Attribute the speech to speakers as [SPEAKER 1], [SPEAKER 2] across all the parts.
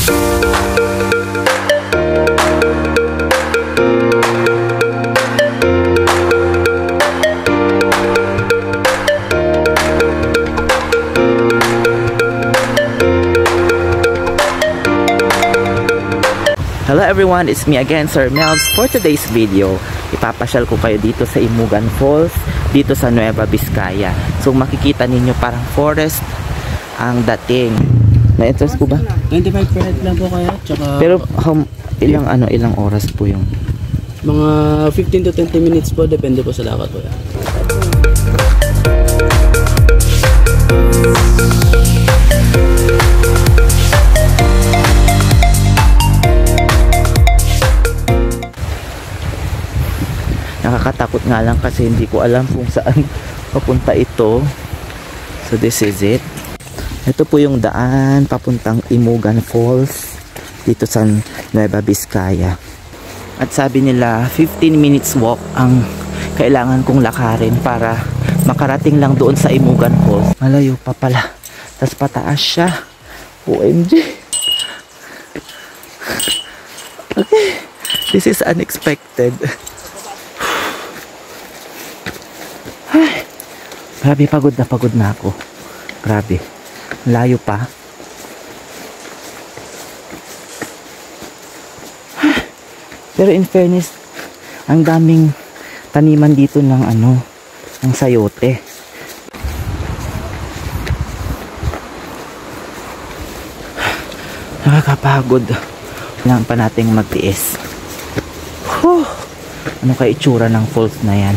[SPEAKER 1] Hello everyone, it's me again, Sir Melvs. For today's video, ipapasyal ko kayo dito sa Imugan Falls, dito sa Nueva Vizcaya. So makikita ninyo parang forest ang dating. Na-interest po ba?
[SPEAKER 2] 25 per head lang po kaya. Tsaka,
[SPEAKER 1] pero ilang oras po yung?
[SPEAKER 2] Mga 15 to 20 minutes po, depende po sa lakad po.
[SPEAKER 1] Nakakatakot nga lang kasi hindi ko alam kung saan papunta ito. So this is it. Ito po yung daan papuntang Imugan Falls dito sa Nueva Vizcaya. At sabi nila 15 minutes walk ang kailangan kong lakarin para makarating lang doon sa Imugan Falls. Malayo pa pala. Tapos pataas siya. OMG. Okay. This is unexpected. Ay, grabe, pagod na ako. Grabe. Layo pa. Pero in fairness, ang daming taniman dito ng ng sayote. Nakakapagod. Kailangan pa nating magtiis. Ano kaya itsura ng falls na yan?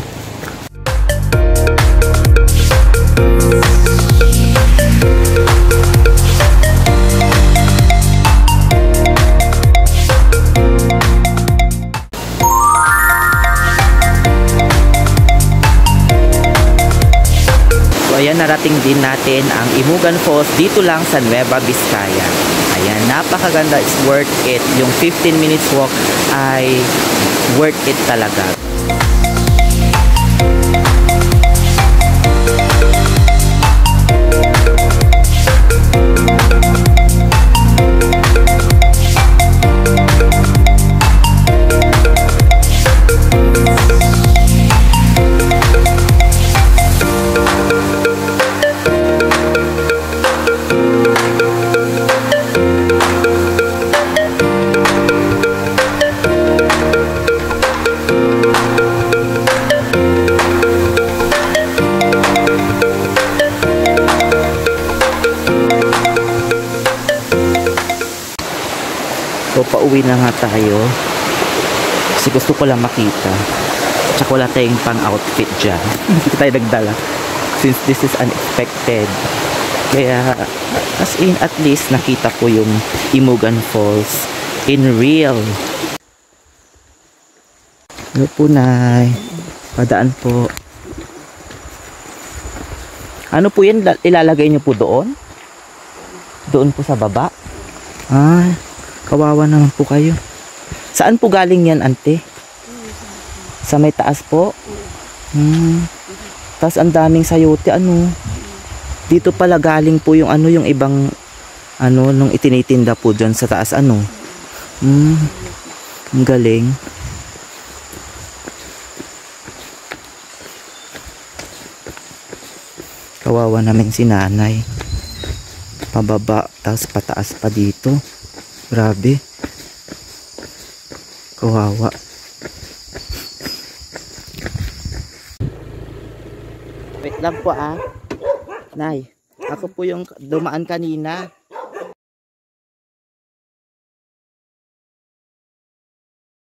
[SPEAKER 1] Ayan, narating din natin ang Imugan Falls dito lang sa Nueva Vizcaya. Ayan, napakaganda. It's worth it. Yung 15 minutes walk ay worth it talaga. So pauwi na nga tayo kasi gusto ko lang makita, tsaka wala tayong pang outfit dyan. Hindi tayo nagdala since this is unexpected, kaya at least nakita ko yung Imugan Falls in real. Hello po, Nay. Padaan po. Ano po yan, ilalagay nyo po doon? Doon po sa baba? Kawawa naman po kayo. Saan po galing yan, ante? Sa may taas po? Tapos ang daming sayote, dito pala galing po yung yung ibang nung itinitinda po dyan sa taas, ang galing. Kawawa namin si nanay. Pababa, tapos pataas pa dito. Grabe. Kawawa. Wait lang po, Nay. Ako po yung dumaan kanina.